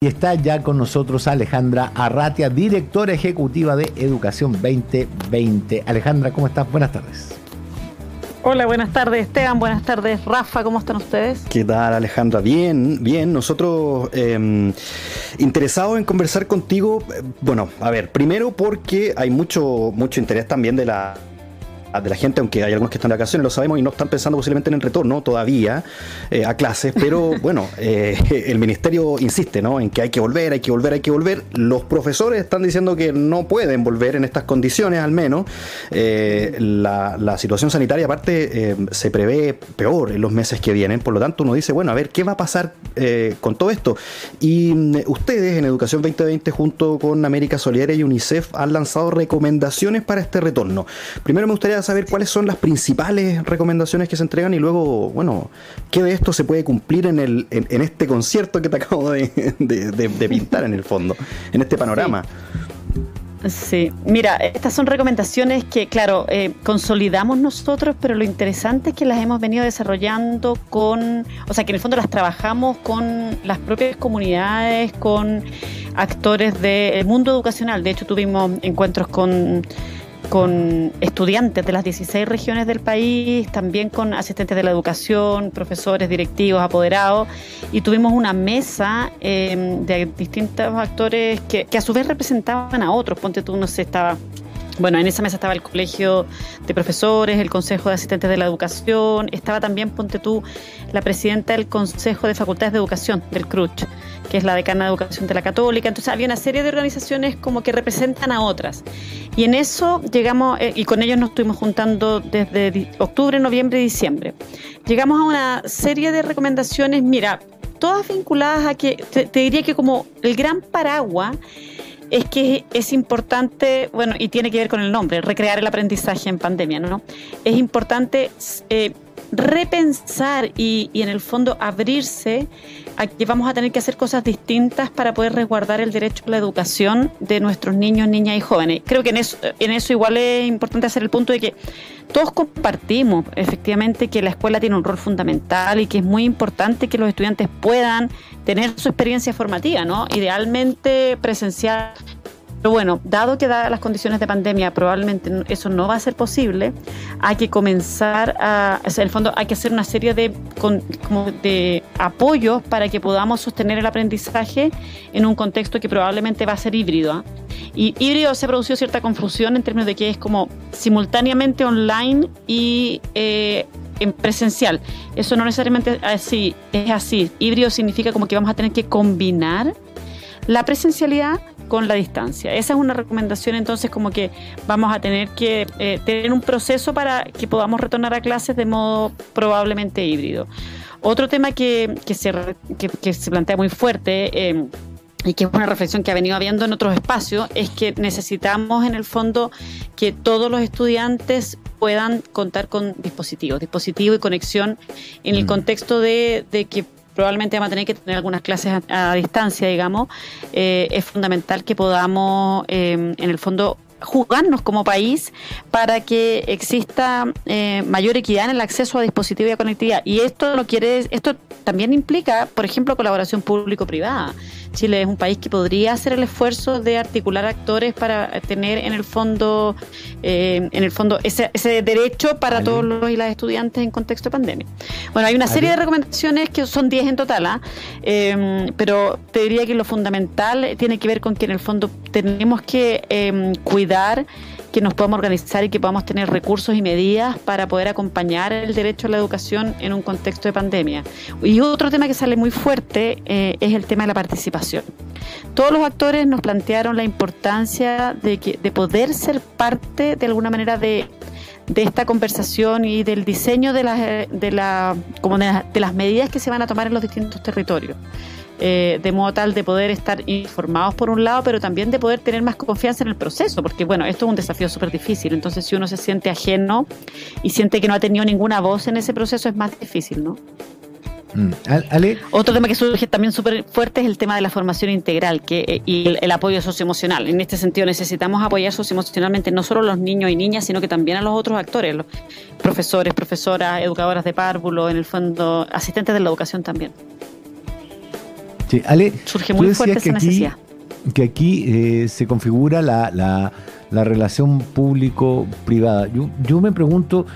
Y está ya con nosotros Alejandra Arratia, directora ejecutiva de Educación 2020. Alejandra, ¿cómo estás? Buenas tardes. Hola, buenas tardes Esteban, buenas tardes Rafa, ¿cómo están ustedes? ¿Qué tal, Alejandra? Bien, bien. Nosotros interesados en conversar contigo. Bueno, a ver, primero porque hay mucho interés también de la gente, aunque hay algunos que están de vacaciones, lo sabemos, y no están pensando posiblemente en el retorno todavía a clases, pero bueno, el ministerio insiste, ¿no?, en que hay que volver. Los profesores están diciendo que no pueden volver en estas condiciones, al menos. La situación sanitaria, aparte, se prevé peor en los meses que vienen, por lo tanto uno dice, bueno, a ver, ¿qué va a pasar con todo esto? Y ustedes en Educación 2020, junto con América Solidaria y UNICEF, han lanzado recomendaciones para este retorno. Primero me gustaría saber cuáles son las principales recomendaciones que se entregan y luego, bueno, qué de esto se puede cumplir en este concierto que te acabo de pintar en el fondo, en este panorama. Sí, mira, estas son recomendaciones que, claro, consolidamos nosotros, pero lo interesante es que las hemos venido desarrollando que en el fondo las trabajamos con las propias comunidades, con actores del mundo educacional. De hecho, tuvimos encuentros con estudiantes de las 16 regiones del país, también con asistentes de la educación, profesores, directivos, apoderados, y tuvimos una mesa de distintos actores que a su vez representaban a otros. Ponte tú, no sé, en esa mesa estaba el Colegio de Profesores, el Consejo de Asistentes de la Educación, estaba también, ponte tú, la presidenta del Consejo de Facultades de Educación, del CRUCH, que es la decana de Educación de la Católica. Entonces había una serie de organizaciones como que representan a otras. Y en eso llegamos, y con ellos nos estuvimos juntando desde octubre, noviembre y diciembre. Llegamos a una serie de recomendaciones, mira, todas vinculadas a que, te diría que como el gran paraguas, es que es importante, bueno, y tiene que ver con el nombre, recrear el aprendizaje en pandemia, ¿no? Es importante repensar y en el fondo abrirse a que vamos a tener que hacer cosas distintas para poder resguardar el derecho a la educación de nuestros niños, niñas y jóvenes. Creo que en eso igual es importante hacer el punto de que todos compartimos efectivamente que la escuela tiene un rol fundamental y que es muy importante que los estudiantes puedan tener su experiencia formativa, ¿no? Idealmente presencial. Pero bueno, dado que dadas las condiciones de pandemia probablemente eso no va a ser posible, hay que comenzar en el fondo hay que hacer una serie de apoyos para que podamos sostener el aprendizaje en un contexto que probablemente va a ser híbrido, ¿eh? Y híbrido se ha producido cierta confusión en términos de que es como simultáneamente online y en presencial. Eso no necesariamente es así. Híbrido significa como que vamos a tener que combinar la presencialidad con la distancia. Esa es una recomendación, entonces, como que vamos a tener que tener un proceso para que podamos retornar a clases de modo probablemente híbrido. Otro tema que se plantea muy fuerte y que es una reflexión que ha venido habiendo en otros espacios, es que necesitamos en el fondo que todos los estudiantes puedan contar con dispositivo y conexión en el contexto de que probablemente vamos a tener que tener algunas clases a distancia, digamos. Es fundamental que podamos, en el fondo, jugarnos como país para que exista mayor equidad en el acceso a dispositivos y a conectividad. Y esto también implica, por ejemplo, colaboración público-privada. Chile es un país que podría hacer el esfuerzo de articular actores para tener en el fondo ese derecho para todos los y las estudiantes en contexto de pandemia. Bueno, hay una serie de recomendaciones que son 10 en total, pero te diría que lo fundamental tiene que ver con que en el fondo tenemos que cuidar que nos podamos organizar y que podamos tener recursos y medidas para poder acompañar el derecho a la educación en un contexto de pandemia. Y otro tema que sale muy fuerte es el tema de la participación. Todos los actores nos plantearon la importancia de poder ser parte de alguna manera de esta conversación y del diseño de las medidas que se van a tomar en los distintos territorios. De modo tal de poder estar informados por un lado, pero también de poder tener más confianza en el proceso, porque bueno, esto es un desafío súper difícil, entonces si uno se siente ajeno y siente que no ha tenido ninguna voz en ese proceso es más difícil, ¿no? Ale. Otro tema que surge también súper fuerte es el tema de la formación integral y el apoyo socioemocional. En este sentido necesitamos apoyar socioemocionalmente no solo a los niños y niñas, sino que también a los otros actores, los profesores, profesoras, educadoras de párvulo, en el fondo asistentes de la educación también. Sí, Ale, surge muy fuerte esa necesidad. Que aquí se configura la relación público-privada. Yo me pregunto,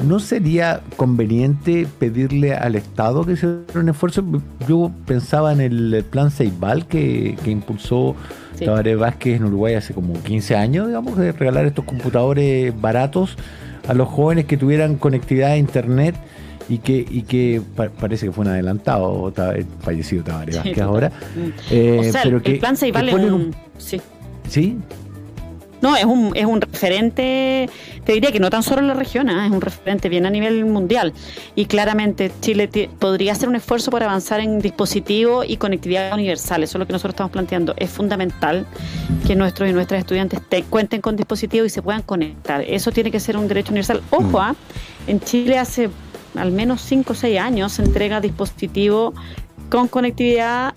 ¿no sería conveniente pedirle al Estado que se haga un esfuerzo? Yo pensaba en el plan Ceibal que impulsó Tabaré Vázquez en Uruguay hace como 15 años, digamos, de regalar estos computadores baratos a los jóvenes que tuvieran conectividad a Internet y que parece que fue un adelantado, fallecido Tabaré Vázquez ahora. O sea, pero el plan Ceibal es un... Sí. ¿Sí? No, es un referente, te diría que no tan solo en la región, es un referente bien a nivel mundial. Y claramente Chile podría hacer un esfuerzo por avanzar en dispositivos y conectividad universal. Eso es lo que nosotros estamos planteando. Es fundamental que nuestros y nuestras estudiantes cuenten con dispositivos y se puedan conectar. Eso tiene que ser un derecho universal. Ojo, en Chile hace al menos 5 o 6 años se entrega dispositivo con conectividad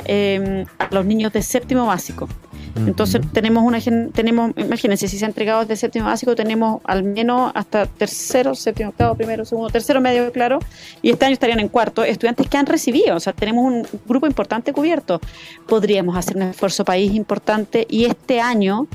a los niños de séptimo básico. Entonces tenemos imagínense, si se ha entregado desde séptimo básico, tenemos al menos hasta tercero, séptimo, octavo, primero, segundo, tercero medio, claro, y este año estarían en cuarto, estudiantes que han recibido, o sea, tenemos un grupo importante cubierto. Podríamos hacer un esfuerzo país importante y este año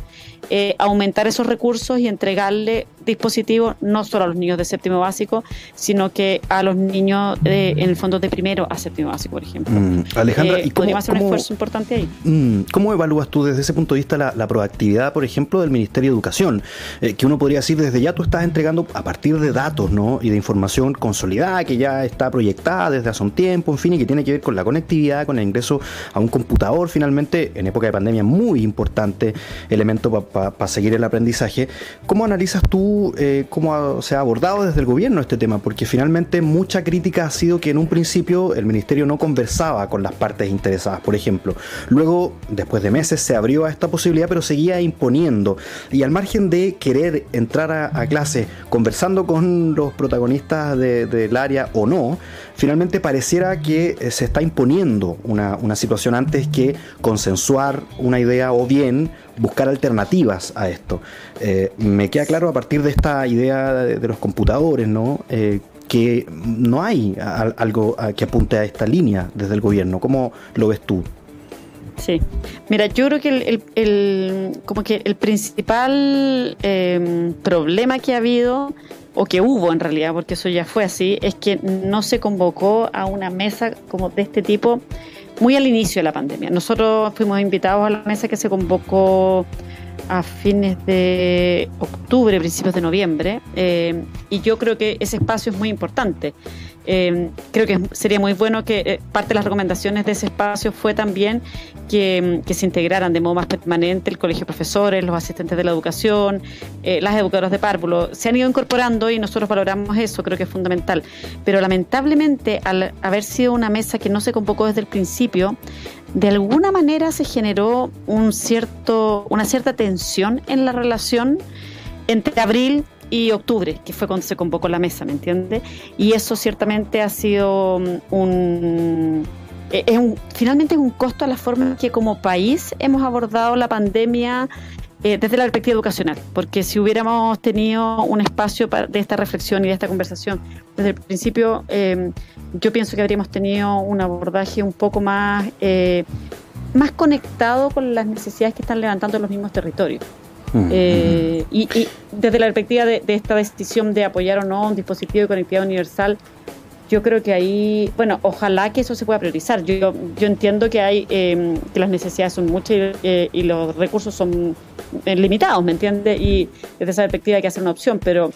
aumentar esos recursos y entregarle dispositivos no solo a los niños de séptimo básico, sino que a los niños en el fondo de primero a séptimo básico, por ejemplo. Alejandra, ¿y podríamos hacer un esfuerzo importante ahí? ¿Cómo evalúas tú desde ese punto de vista la proactividad, por ejemplo, del Ministerio de Educación? Que uno podría decir, desde ya tú estás entregando a partir de datos, ¿no? Y de información consolidada, que ya está proyectada desde hace un tiempo, en fin, y que tiene que ver con la conectividad, con el ingreso a un computador, finalmente, en época de pandemia, muy importante elemento para seguir el aprendizaje. ¿Cómo analizas tú cómo se ha abordado desde el gobierno este tema? Porque finalmente mucha crítica ha sido que en un principio el ministerio no conversaba con las partes interesadas, por ejemplo. Luego, después de meses, se abrió a esta posibilidad, pero seguía imponiendo. Y al margen de querer entrar a clase conversando con los protagonistas del área o no, finalmente pareciera que se está imponiendo una situación antes que consensuar una idea o bien buscar alternativas a esto. Me queda claro a partir de esta idea de los computadores, ¿no? Que no hay algo que apunte a esta línea desde el gobierno. ¿Cómo lo ves tú? Sí, mira, yo creo que el principal problema que ha habido, o que hubo en realidad, porque eso ya fue así, es que no se convocó a una mesa como de este tipo muy al inicio de la pandemia. Nosotros fuimos invitados a la mesa que se convocó a fines de octubre, principios de noviembre, y yo creo que ese espacio es muy importante. Creo que sería muy bueno que parte de las recomendaciones de ese espacio fue también que se integraran de modo más permanente el colegio de profesores, los asistentes de la educación, las educadoras de párvulo. Se han ido incorporando y nosotros valoramos eso, creo que es fundamental. Pero lamentablemente, al haber sido una mesa que no se convocó desde el principio, de alguna manera se generó una cierta tensión en la relación entre abril y octubre, que fue cuando se convocó la mesa, ¿me entiendes? Y eso ciertamente ha sido finalmente es un costo a la forma en que como país hemos abordado la pandemia desde la perspectiva educacional, porque si hubiéramos tenido un espacio de esta reflexión y de esta conversación desde el principio, yo pienso que habríamos tenido un abordaje un poco más conectado con las necesidades que están levantando los mismos territorios. Y desde la perspectiva de esta decisión de apoyar o no un dispositivo de conectividad universal, yo creo que ahí, bueno, ojalá que eso se pueda priorizar. Yo entiendo que hay que las necesidades son muchas y los recursos son limitados, ¿me entiendes? Y desde esa perspectiva hay que hacer una opción, pero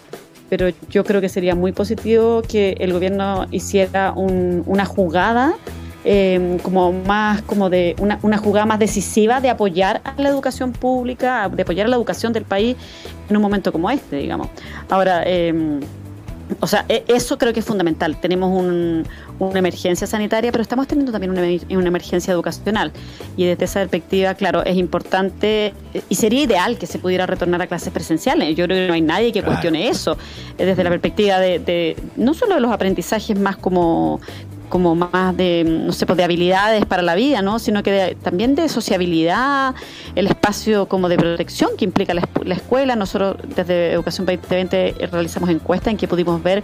yo creo que sería muy positivo que el gobierno hiciera una jugada de una jugada más decisiva de apoyar a la educación pública, de apoyar a la educación del país en un momento como este, digamos. Ahora, eso creo que es fundamental. Tenemos una emergencia sanitaria, pero estamos teniendo también una emergencia educacional. Y desde esa perspectiva, claro, es importante y sería ideal que se pudiera retornar a clases presenciales. Yo creo que no hay nadie que cuestione eso. Desde la perspectiva de no solo de los aprendizajes más como más de, no sé, pues de habilidades para la vida, ¿no? Sino que también de sociabilidad, el espacio como de protección que implica la escuela. Nosotros desde Educación 2020 realizamos encuestas en que pudimos ver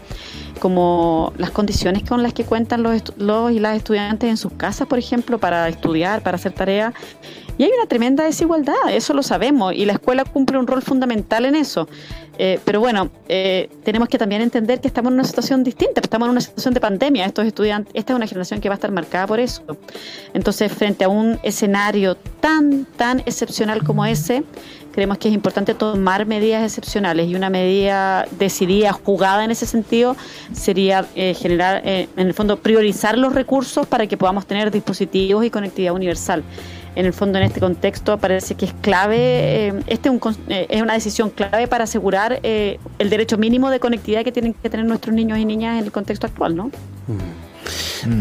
como las condiciones con las que cuentan los y las estudiantes en sus casas, por ejemplo, para estudiar, para hacer tareas. Y hay una tremenda desigualdad, eso lo sabemos, y la escuela cumple un rol fundamental en eso. Pero bueno, tenemos que también entender que estamos en una situación distinta, estamos en una situación de pandemia. Estos estudiantes, esta es una generación que va a estar marcada por eso. Entonces, frente a un escenario tan excepcional como ese, creemos que es importante tomar medidas excepcionales, y una medida decidida, jugada en ese sentido, sería generar, en el fondo, priorizar los recursos para que podamos tener dispositivos y conectividad universal. En el fondo, en este contexto, parece que es clave, es una decisión clave para asegurar el derecho mínimo de conectividad que tienen que tener nuestros niños y niñas en el contexto actual, ¿no?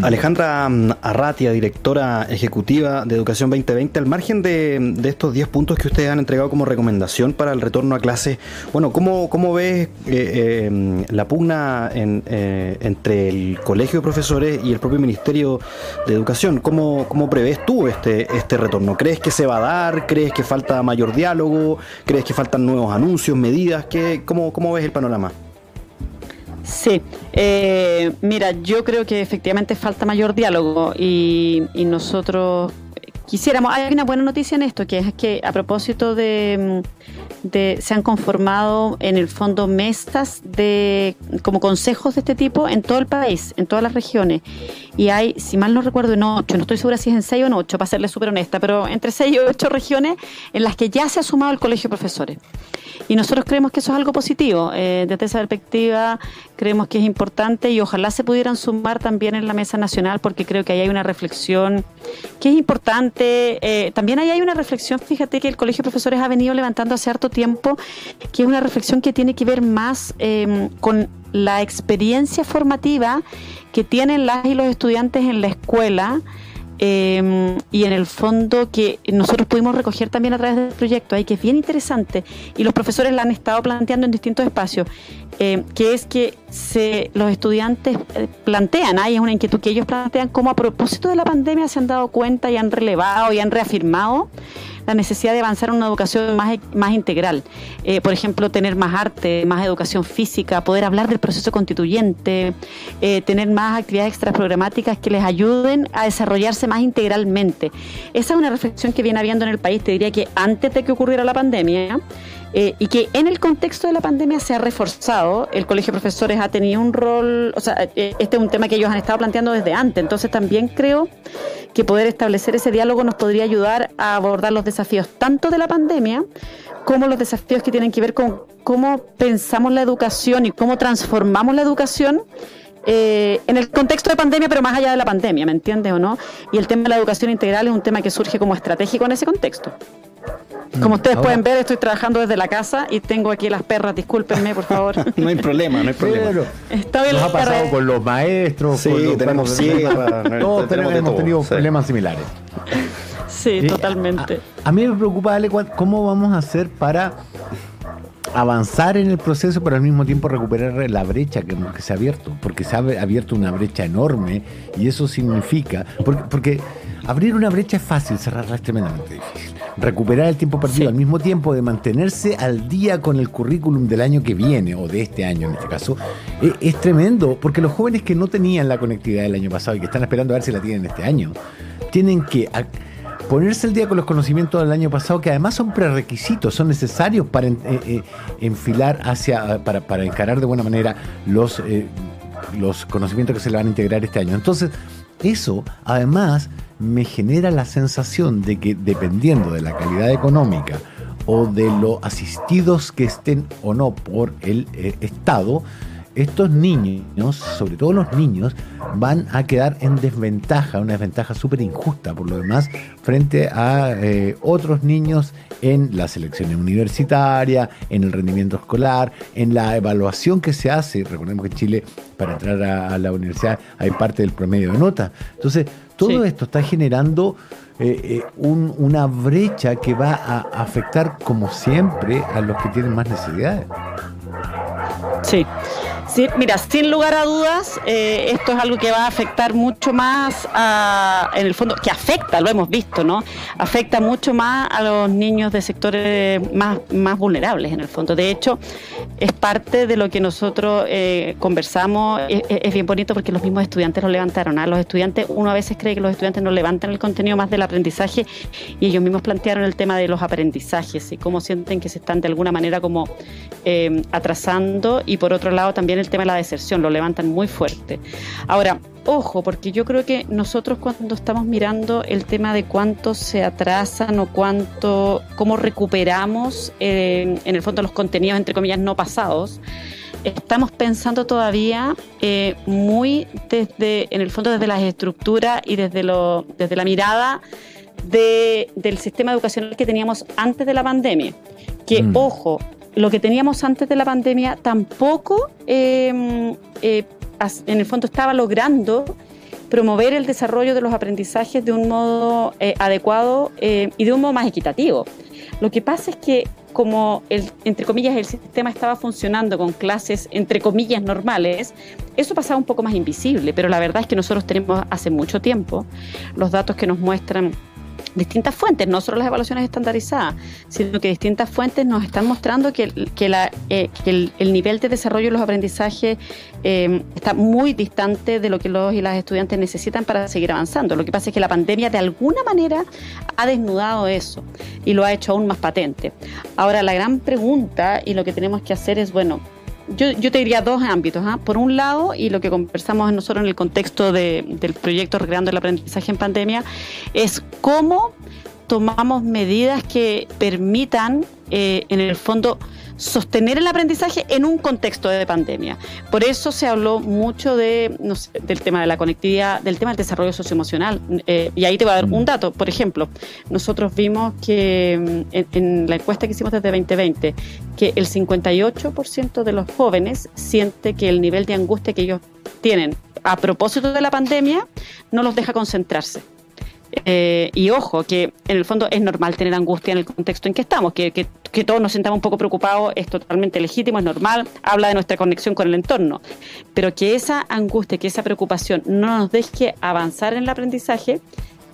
Alejandra Arratia, directora ejecutiva de Educación 2020, al margen de estos 10 puntos que ustedes han entregado como recomendación para el retorno a clases, bueno, ¿cómo ves la pugna entre el Colegio de Profesores y el propio Ministerio de Educación? ¿Cómo prevés tú este retorno? ¿Crees que se va a dar? ¿Crees que falta mayor diálogo? ¿Crees que faltan nuevos anuncios, medidas? ¿Cómo ves el panorama? Sí, mira, yo creo que efectivamente falta mayor diálogo, y nosotros quisiéramos, hay una buena noticia en esto, que es que a propósito de se han conformado en el fondo mesas como consejos de este tipo en todo el país, en todas las regiones, y hay, si mal no recuerdo, en 8, no estoy segura si es en 6 o en 8, para serle súper honesta, pero entre 6 y 8 regiones en las que ya se ha sumado el Colegio de Profesores. Y nosotros creemos que eso es algo positivo. Desde esa perspectiva creemos que es importante, y ojalá se pudieran sumar también en la mesa nacional, porque creo que ahí hay una reflexión que es importante. También ahí hay una reflexión, fíjate, que el Colegio de Profesores ha venido levantando hace harto tiempo, que es una reflexión que tiene que ver más con la experiencia formativa que tienen las y los estudiantes en la escuela. Y en el fondo que nosotros pudimos recoger también a través del proyecto ahí, que es bien interesante, y los profesores la han estado planteando en distintos espacios, que es que los estudiantes plantean, es una inquietud que ellos plantean, cómo a propósito de la pandemia se han dado cuenta y han relevado y han reafirmado la necesidad de avanzar en una educación más integral. Por ejemplo, tener más arte, más educación física, poder hablar del proceso constituyente, tener más actividades extraprogramáticas que les ayuden a desarrollarse más integralmente. Esa es una reflexión que viene habiendo en el país, te diría que antes de que ocurriera la pandemia, y que en el contexto de la pandemia se ha reforzado. El Colegio de Profesores ha tenido un rol, o sea, este es un tema que ellos han estado planteando desde antes, entonces también creo que poder establecer ese diálogo nos podría ayudar a abordar los desafíos tanto de la pandemia como los desafíos que tienen que ver con cómo pensamos la educación y cómo transformamos la educación en el contexto de pandemia, pero más allá de la pandemia, ¿me entiendes o no? Y el tema de la educación integral es un tema que surge como estratégico en ese contexto. Como ustedes pueden ver, estoy trabajando desde la casa y tengo aquí las perras, discúlpenme, por favor. No hay problema. Pero nos ha pasado con los maestros, sí, tenemos sierra, todos hemos tenido problemas similares. Sí, totalmente. A mí me preocupa, Ale, cómo vamos a hacer para avanzar en el proceso, pero al mismo tiempo recuperar la brecha que se ha abierto, porque se ha abierto una brecha enorme, y eso significa, porque abrir una brecha es fácil, cerrarla es tremendamente difícil. Recuperar el tiempo perdido, al mismo tiempo de mantenerse al día con el currículum del año que viene, o de este año en este caso, es tremendo, porque los jóvenes que no tenían la conectividad del año pasado y que están esperando a ver si la tienen este año, tienen que ponerse al día con los conocimientos del año pasado, que además son prerequisitos, son necesarios para enfilar para encarar de buena manera los conocimientos que se le van a integrar este año. Entonces, eso además me genera la sensación de que, dependiendo de la calidad económica o de lo asistidos que estén o no por el Estado, estos niños, sobre todo los niños, van a quedar en desventaja, una desventaja súper injusta por lo demás, frente a otros niños en las selecciones universitarias, en el rendimiento escolar, en la evaluación que se hace. Recordemos que en Chile, para entrar a la universidad, hay parte del promedio de nota. Entonces, todo esto está generando una brecha que va a afectar, como siempre, a los que tienen más necesidades. Sí, mira, sin lugar a dudas, esto es algo que va a afectar mucho más en el fondo, que afecta, lo hemos visto, ¿no? Afecta mucho más a los niños de sectores más vulnerables, en el fondo. De hecho, es parte de lo que nosotros conversamos. Es bien bonito porque los mismos estudiantes lo levantaron. Los estudiantes, uno a veces cree que los estudiantes no levantan el contenido más del aprendizaje, y ellos mismos plantearon el tema de los aprendizajes y cómo sienten que se están de alguna manera como atrasando, y por otro lado también el tema de la deserción, lo levantan muy fuerte. Ahora, ojo, porque yo creo que nosotros cuando estamos mirando el tema de cuánto se atrasan o cómo recuperamos en el fondo los contenidos entre comillas no pasados, estamos pensando todavía muy en el fondo desde las estructuras y desde la mirada del sistema educacional que teníamos antes de la pandemia. Que, ojo, lo que teníamos antes de la pandemia tampoco en el fondo estaba logrando promover el desarrollo de los aprendizajes de un modo adecuado y de un modo más equitativo. Lo que pasa es que como entre comillas el sistema estaba funcionando con clases entre comillas normales, eso pasaba un poco más invisible, pero la verdad es que nosotros tenemos hace mucho tiempo los datos que nos muestran distintas fuentes, no solo las evaluaciones estandarizadas, sino que distintas fuentes nos están mostrando que el nivel de desarrollo de los aprendizajes está muy distante de lo que los y las estudiantes necesitan para seguir avanzando. Lo que pasa es que la pandemia de alguna manera ha desnudado eso y lo ha hecho aún más patente. Ahora, la gran pregunta y lo que tenemos que hacer es, bueno, yo te diría dos ámbitos. Por un lado, y lo que conversamos nosotros en el contexto del proyecto Recreando el Aprendizaje en Pandemia, es cómo tomamos medidas que permitan, en el fondo, sostener el aprendizaje en un contexto de pandemia. Por eso se habló mucho del tema de la conectividad, del tema del desarrollo socioemocional. Y ahí te voy a dar un dato. Por ejemplo, nosotros vimos que en la encuesta que hicimos desde 2020, que el 58% de los jóvenes siente que el nivel de angustia que ellos tienen a propósito de la pandemia no los deja concentrarse. Y ojo, que en el fondo es normal tener angustia en el contexto en que estamos, que todos nos sintamos un poco preocupados, es totalmente legítimo, es normal, habla de nuestra conexión con el entorno, pero que esa angustia, que esa preocupación no nos deje avanzar en el aprendizaje,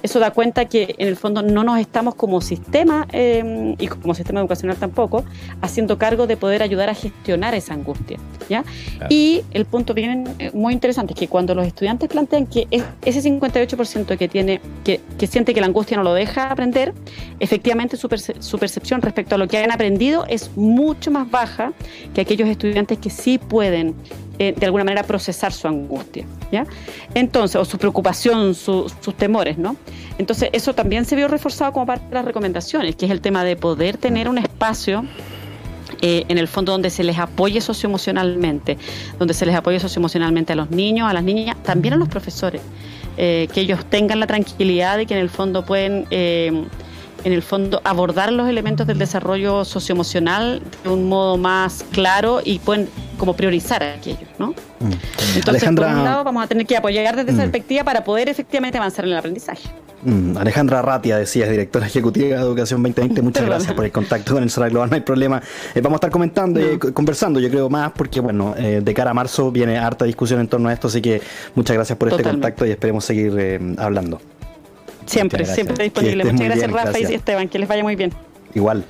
eso da cuenta que en el fondo no nos estamos como sistema y como sistema educacional tampoco haciendo cargo de poder ayudar a gestionar esa angustia, ¿ya? Claro. Y el punto bien muy interesante es que cuando los estudiantes plantean que ese 58% que siente que la angustia no lo deja aprender, efectivamente su percepción respecto a lo que han aprendido es mucho más baja que aquellos estudiantes que sí pueden de alguna manera procesar su angustia, ¿ya? Entonces, o su preocupación, sus temores, ¿no? Entonces, eso también se vio reforzado como parte de las recomendaciones, que es el tema de poder tener un espacio en el fondo donde se les apoye socioemocionalmente, a los niños, a las niñas, también a los profesores, que ellos tengan la tranquilidad de que en el fondo pueden abordar los elementos del desarrollo socioemocional de un modo más claro y pueden como priorizar aquellos, ¿no? Entonces, Alejandra, por un lado, vamos a tener que apoyar desde esa perspectiva para poder efectivamente avanzar en el aprendizaje. Alejandra Ratia, decías, directora ejecutiva de Educación 2020, muchas gracias por el contacto con el Solar Global, no hay problema. Vamos a estar comentando y conversando, yo creo, más, porque bueno, de cara a marzo viene harta discusión en torno a esto, así que muchas gracias por este contacto y esperemos seguir hablando. Siempre disponible. Muchas gracias, Rafa y Esteban, que les vaya muy bien. Igual.